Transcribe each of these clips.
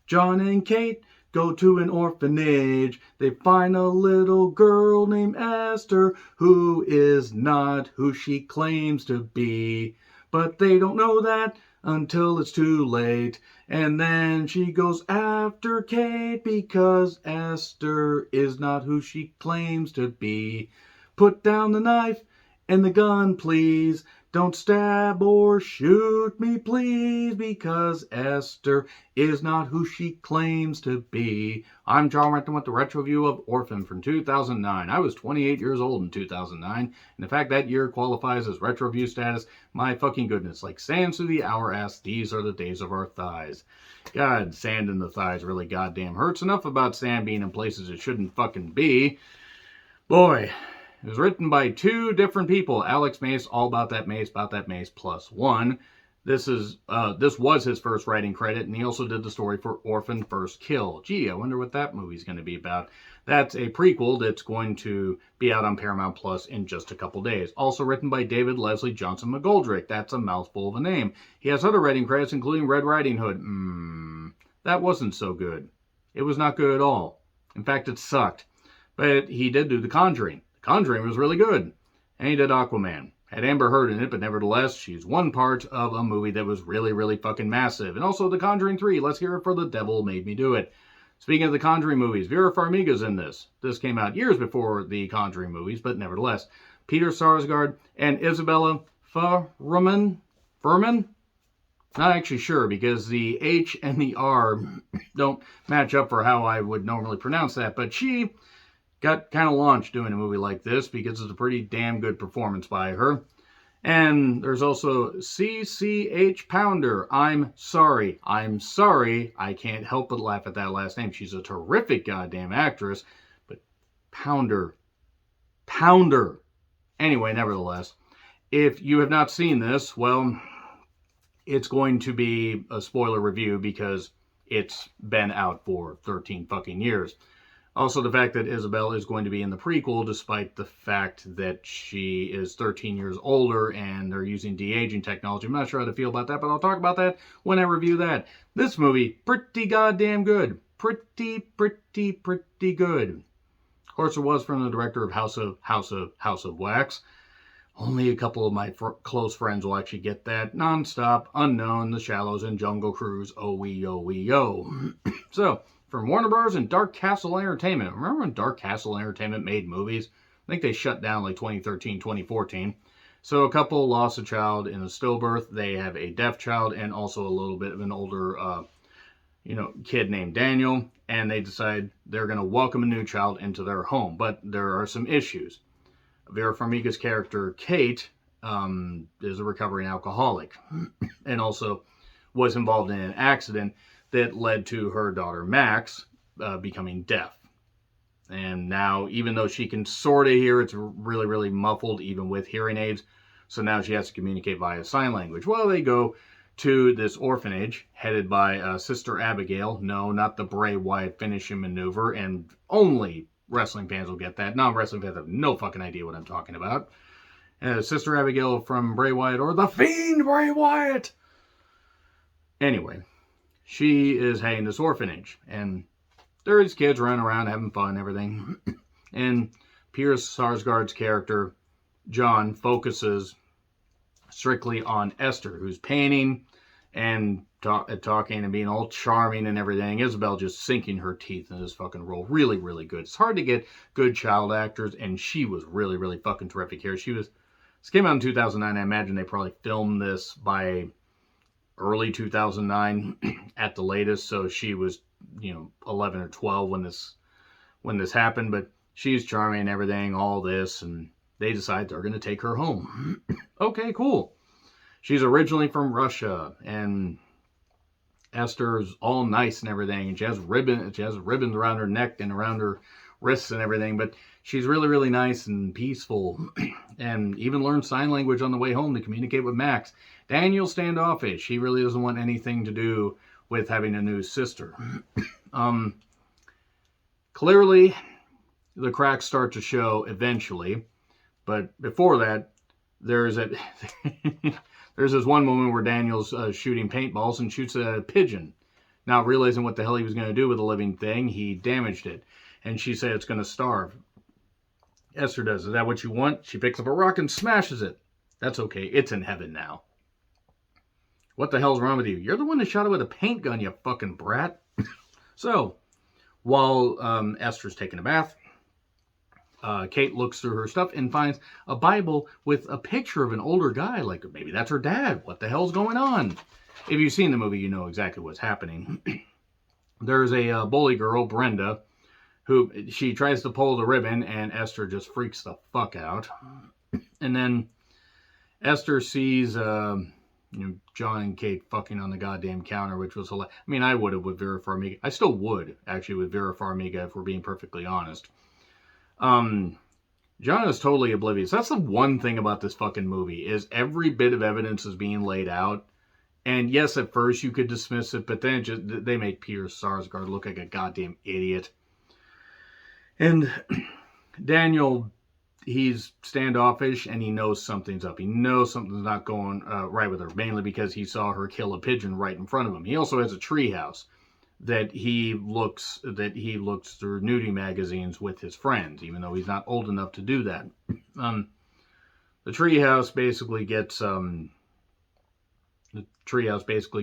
John and Kate go to an orphanage. They find a little girl named Esther who is not who she claims to be. But they don't know that until it's too late. And then she goes after Kate because Esther is not who she claims to be. Put down the knife and the gun, please. Don't stab or shoot me, please, because Esther is not who she claims to be. I'm John Renton with the retro review of Orphan from 2009. I was 28 years old in 2009, and the fact that year qualifies as retro review status, my fucking goodness, like sands through the hourglass, these are the days of our thighs. God, sand in the thighs really goddamn hurts. Enough about sand being in places it shouldn't fucking be. Boy. It was written by two different people. Alex Mace, all about that Mace plus one. This was his first writing credit, and he also did the story for Orphan First Kill. Gee, I wonder what that movie's going to be about. That's a prequel that's going to be out on Paramount Plus in just a couple days. Also written by David Leslie Johnson McGoldrick. That's a mouthful of a name. He has other writing credits, including Red Riding Hood. That wasn't so good. It was not good at all. In fact, it sucked. But he did do The Conjuring. Conjuring was really good. And he did Aquaman. Had Amber Heard in it, but nevertheless, she's one part of a movie that was really, really fucking massive. And also The Conjuring 3. Let's hear it for The Devil Made Me Do It. Speaking of the Conjuring movies, Vera Farmiga's in this. This came out years before the Conjuring movies, but nevertheless. Peter Sarsgaard and Isabella Fuhrman? Not actually sure, because the H and the R don't match up for how I would normally pronounce that, but she got kind of launched doing a movie like this because it's a pretty damn good performance by her. And there's also C.C.H. Pounder. I'm sorry. I can't help but laugh at that last name. She's a terrific goddamn actress. But Pounder. Anyway, nevertheless, if you have not seen this, well, it's going to be a spoiler review because it's been out for 13 fucking years. Also, the fact that Isabel is going to be in the prequel, despite the fact that she is 13 years older and they're using de-aging technology. I'm not sure how to feel about that, but I'll talk about that when I review that. This movie, pretty goddamn good. Pretty good. Of course, it was from the director of House of Wax. Only a couple of my close friends will actually get that. Non-stop, Unknown, The Shallows, and Jungle Cruise. Oh, wee, yo. So, from Warner Bros. And Dark Castle Entertainment. Remember when Dark Castle Entertainment made movies? I think they shut down like 2013, 2014. So a couple lost a child in a stillbirth. They have a deaf child and also a little bit of an older, kid named Daniel. And they decide they're going to welcome a new child into their home. But there are some issues. Vera Farmiga's character, Kate, is a recovering alcoholic. And also was involved in an accident that led to her daughter Max becoming deaf. And now, even though she can sort of hear, it's really, really muffled, even with hearing aids. So now she has to communicate via sign language. Well, they go to this orphanage headed by Sister Abigail. No, not the Bray Wyatt finishing maneuver. And only wrestling fans will get that. Non-wrestling fans have no fucking idea what I'm talking about. Sister Abigail from Bray Wyatt, or The Fiend Bray Wyatt. Anyway, she is heading this orphanage, and there's kids running around having fun and everything. And Pierce Sarsgaard's character, John, focuses strictly on Esther, who's painting and talking and being all charming and everything. Isabel just sinking her teeth in this fucking role. Really, really good. It's hard to get good child actors, and she was really, really fucking terrific here. This came out in 2009. I imagine they probably filmed this by early 2009 at the latest, so she was 11 or 12 when this happened. But she's charming and everything, all this, and they decide they're going to take her home. Okay, cool. She's originally from Russia, and Esther's all nice and everything, and she has ribbons around her neck and around her wrists and everything, but she's really, really nice and peaceful, and even learned sign language on the way home to communicate with Max. Daniel's standoffish. He really doesn't want anything to do with having a new sister. Clearly, the cracks start to show eventually, but before that, there's this one moment where Daniel's shooting paintballs and shoots a pigeon Not realizing what the hell he was going to do with the living thing, he damaged it. And she said it's going to starve. Esther does. Is that what you want? She picks up a rock and smashes it. That's okay. It's in heaven now. What the hell's wrong with you? You're the one that shot it with a paint gun, you fucking brat. So, while Esther's taking a bath, Kate looks through her stuff and finds a Bible with a picture of an older guy. Like, maybe that's her dad. What the hell's going on? If you've seen the movie, you know exactly what's happening. There's a bully girl, Brenda, who she tries to pull the ribbon, and Esther just freaks the fuck out. And then Esther sees John and Kate fucking on the goddamn counter, which was hilarious. I mean, I would have with Vera Farmiga. I still would, actually, with Vera Farmiga, if we're being perfectly honest. John is totally oblivious. That's the one thing about this fucking movie, is every bit of evidence is being laid out. And yes, at first you could dismiss it, but then they make Peter Sarsgaard look like a goddamn idiot. And Daniel, he's standoffish, and he knows something's up. He knows something's not going right with her, mainly because he saw her kill a pigeon right in front of him. He also has a treehouse that he looks through nudie magazines with his friends, even though he's not old enough to do that. The treehouse basically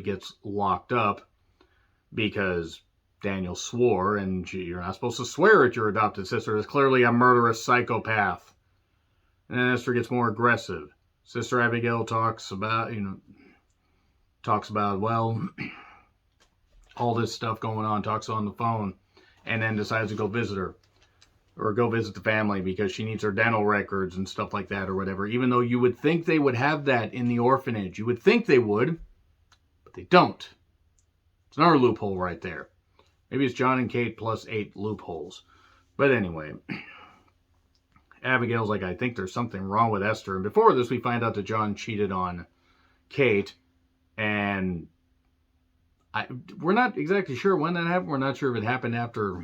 gets locked up because Daniel swore, and you're not supposed to swear at your adopted sister. Is clearly a murderous psychopath. And Esther gets more aggressive. Sister Abigail talks about, well, all this stuff going on, talks on the phone, and then decides to go visit her, or go visit the family because she needs her dental records and stuff like that or whatever, even though you would think they would have that in the orphanage. You would think they would, but they don't. It's another loophole right there. Maybe it's John and Kate plus 8 loopholes. But anyway, Abigail's like, I think there's something wrong with Esther. And before this, we find out that John cheated on Kate. And we're not exactly sure when that happened. We're not sure if it happened after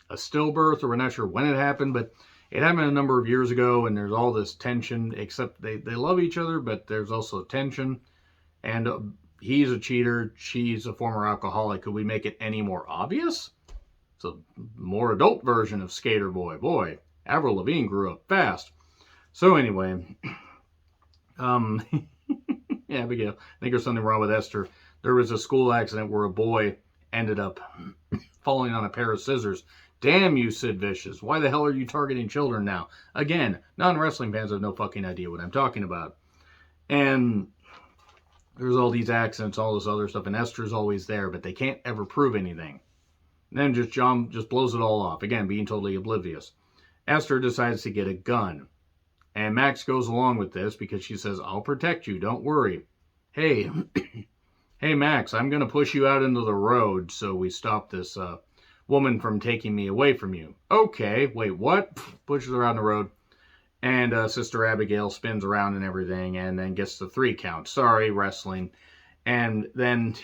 a stillbirth, or we're not sure when it happened. But it happened a number of years ago, and there's all this tension, except they love each other, but there's also tension. And he's a cheater. She's a former alcoholic. Could we make it any more obvious? It's a more adult version of Skater Boy. Boy, Avril Lavigne grew up fast. So anyway, yeah, Abigail, I think there's something wrong with Esther. There was a school accident where a boy ended up falling on a pair of scissors. Damn you, Sid Vicious. Why the hell are you targeting children now? Again, non-wrestling fans have no fucking idea what I'm talking about. And there's all these accidents, all this other stuff, and Esther's always there, but they can't ever prove anything. And then John just blows it all off, again, being totally oblivious. Esther decides to get a gun. And Max goes along with this because she says, I'll protect you, don't worry. Hey, hey Max, I'm going to push you out into the road so we stop this woman from taking me away from you. Okay, wait, what? Pushes her out in the road. And Sister Abigail spins around and everything, and then gets the 3 count. Sorry, wrestling. And then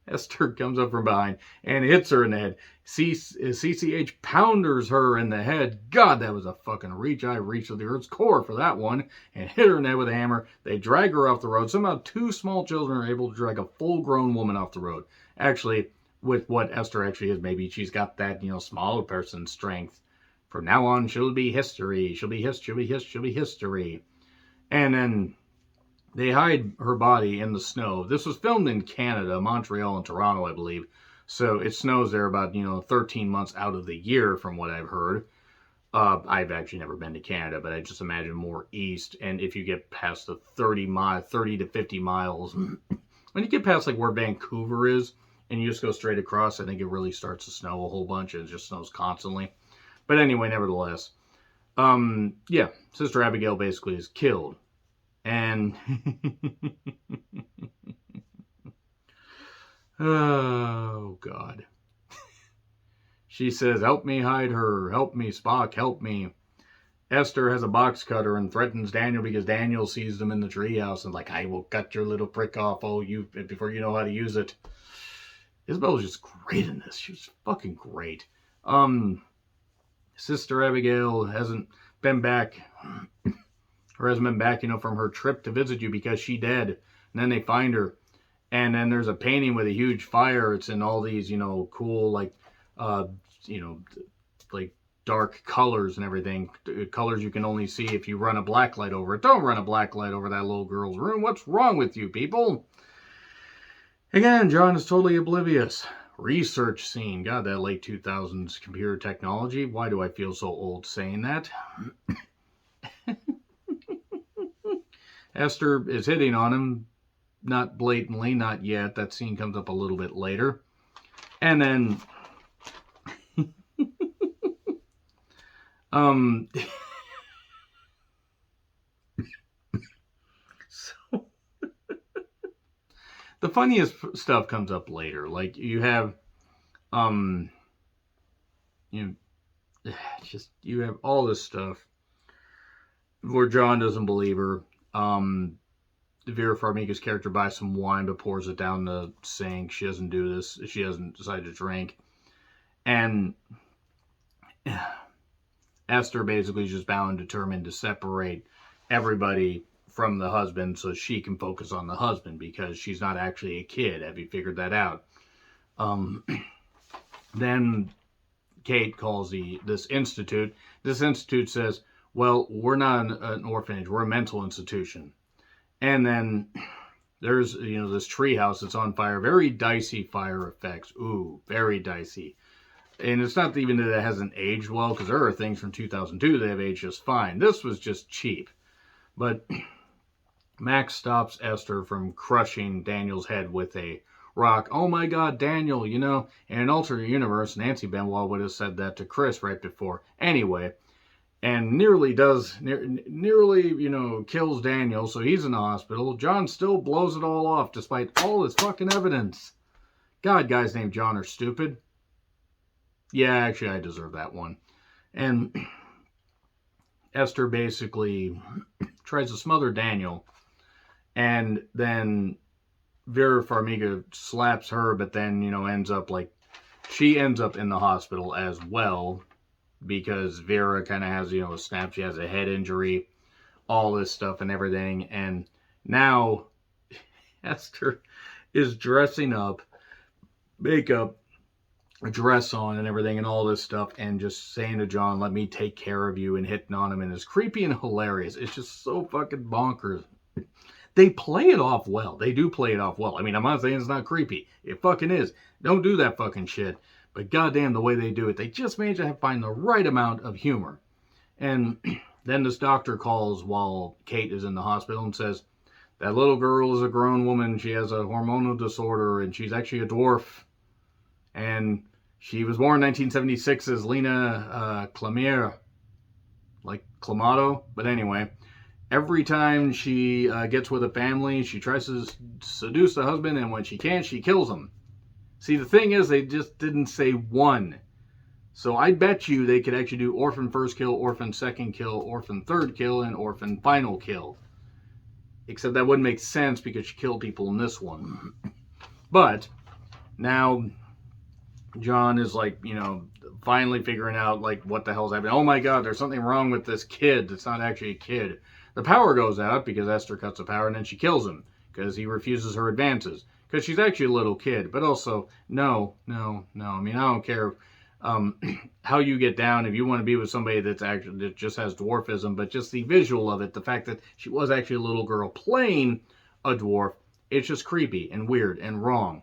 Esther comes up from behind and hits her in the head. CCH pounders her in the head. God, that was a fucking reach. I reached to the earth's core for that one, and hit her in the head with a hammer. They drag her off the road. Somehow 2 small children are able to drag a full-grown woman off the road. Actually, with what Esther actually is, maybe she's got that, smaller person strength. From now on, she'll be history. She'll be history. And then they hide her body in the snow. This was filmed in Canada, Montreal and Toronto, I believe. So it snows there about, 13 months out of the year, from what I've heard. I've actually never been to Canada, but I just imagine more east. And if you get past the 30 to 50 miles, when you get past like where Vancouver is, and you just go straight across, I think it really starts to snow a whole bunch, and it just snows constantly. But anyway, nevertheless, yeah, Sister Abigail basically is killed. And, oh, God. She says, help me hide her. Help me, Spock, help me. Esther has a box cutter and threatens Daniel because Daniel sees them in the treehouse and like, I will cut your little prick off, before you know how to use it. Isabel was just great in this. She was fucking great. Sister Abigail hasn't been back, from her trip to visit you because she dead. And then they find her, And then there's a painting with a huge fire. It's in all these, cool, like, uh, you know, like dark colors and everything. Colors you can only see if you run a black light over it. Don't run a black light over that little girl's room. What's wrong with you people? Again, John is totally oblivious. Research scene. God, that late 2000s computer technology. Why do I feel so old saying that? Esther is hitting on him. Not blatantly, not yet. That scene comes up a little bit later. And then... so... the funniest stuff comes up later. Like, you have... you have all this stuff where John doesn't believe her. Vera Farmiga's character buys some wine but pours it down the sink. She doesn't do this. She doesn't decide to drink. And Esther basically is just bound and determined to separate everybody from the husband so she can focus on the husband because she's not actually a kid. Have you figured that out? Then Kate calls this institute. This institute says, well, we're not an orphanage. We're a mental institution. And then there's, this treehouse that's on fire. Very dicey fire effects. Ooh, very dicey. And it's not even that it hasn't aged well, because there are things from 2002 that have aged just fine. This was just cheap. But Max stops Esther from crushing Daniel's head with a rock. Oh my God, Daniel, in an alternate universe, Nancy Benoit would have said that to Chris right before. Anyway, and nearly kills Daniel, so he's in the hospital. John still blows it all off despite all his fucking evidence. God, guys named John are stupid. Yeah, actually, I deserve that one. And Esther basically tries to smother Daniel, and then Vera Farmiga slaps her, but then, she ends up in the hospital as well, because Vera kind of has, a snap. She has a head injury, all this stuff and everything. And now Esther is dressing up, makeup, a dress on and everything and all this stuff, and just saying to John, let me take care of you, and hitting on him. And it's creepy and hilarious. It's just so fucking bonkers. They play it off well. They do play it off well. I mean, I'm not saying it's not creepy. It fucking is. Don't do that fucking shit. But goddamn, the way they do it, they just manage to find the right amount of humor. And then this doctor calls while Kate is in the hospital and says, that little girl is a grown woman. She has a hormonal disorder, and she's actually a dwarf. And she was born in 1976 as Lena Clamier, like Clamato. But anyway, every time she gets with a family, she tries to seduce the husband, and when she can't, she kills him. See, the thing is, they just didn't say one. So I bet you they could actually do orphan first kill, orphan second kill, orphan third kill, and orphan final kill. Except that wouldn't make sense because she killed people in this one. But now John is finally figuring out what the hell's happening. Oh my God, there's something wrong with this kid. It's not actually a kid. The power goes out because Esther cuts the power, and then she kills him because he refuses her advances. Because she's actually a little kid. But also, no. I mean, I don't care how you get down. If you want to be with somebody that just has dwarfism, but just the visual of it, the fact that she was actually a little girl playing a dwarf, it's just creepy and weird and wrong.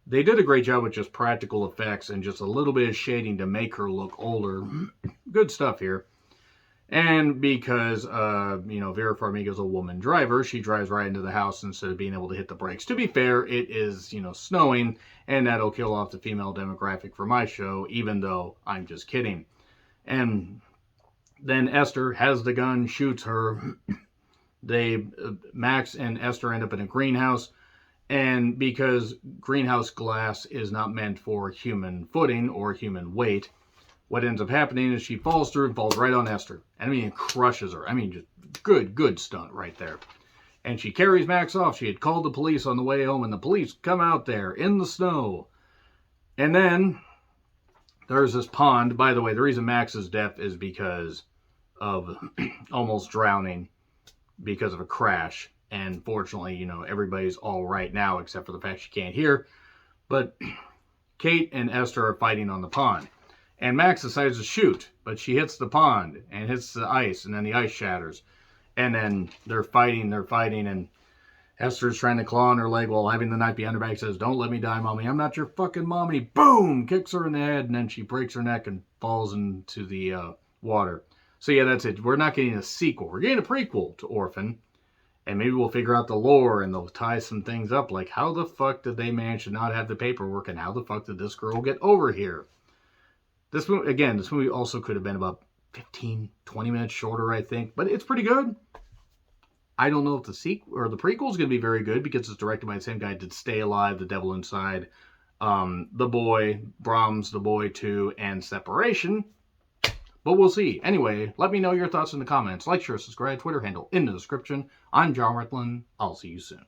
They did a great job with just practical effects and just a little bit of shading to make her look older. Good stuff here. And because, Vera Farmiga's a woman driver, she drives right into the house instead of being able to hit the brakes. To be fair, it is, snowing, and that'll kill off the female demographic for my show, even though I'm just kidding. And then Esther has the gun, shoots her. Max and Esther end up in a greenhouse. And because greenhouse glass is not meant for human footing or human weight, what ends up happening is she falls through and falls right on Esther. And I mean, it crushes her. I mean, just good stunt right there. And she carries Max off. She had called the police on the way home, and the police come out there in the snow. And then there's this pond. By the way, the reason Max is deaf is because of almost drowning because of a crash. And fortunately, you know, everybody's all right now except for the fact she can't hear. But Kate and Esther are fighting on the pond. And Max decides to shoot, but she hits the pond and hits the ice, and then the ice shatters. And then they're fighting, and Esther's trying to claw on her leg while having the knife behind her back, says, "Don't let me die, Mommy. I'm not your fucking mommy." Boom! Kicks her in the head, and then she breaks her neck and falls into the water. So yeah, that's it. We're not getting a sequel. We're getting a prequel to Orphan. And maybe we'll figure out the lore and they'll tie some things up. Like, how the fuck did they manage to not have the paperwork? And how the fuck did this girl get over here? This movie also could have been about 15, 20 minutes shorter, I think. But it's pretty good. I don't know if the sequel or the prequel is going to be very good because it's directed by the same guy who did Stay Alive, The Devil Inside, The Boy, Brahms, The Boy 2, and Separation. But we'll see. Anyway, let me know your thoughts in the comments. Like, share, subscribe, Twitter handle in the description. I'm John Rickland. I'll see you soon.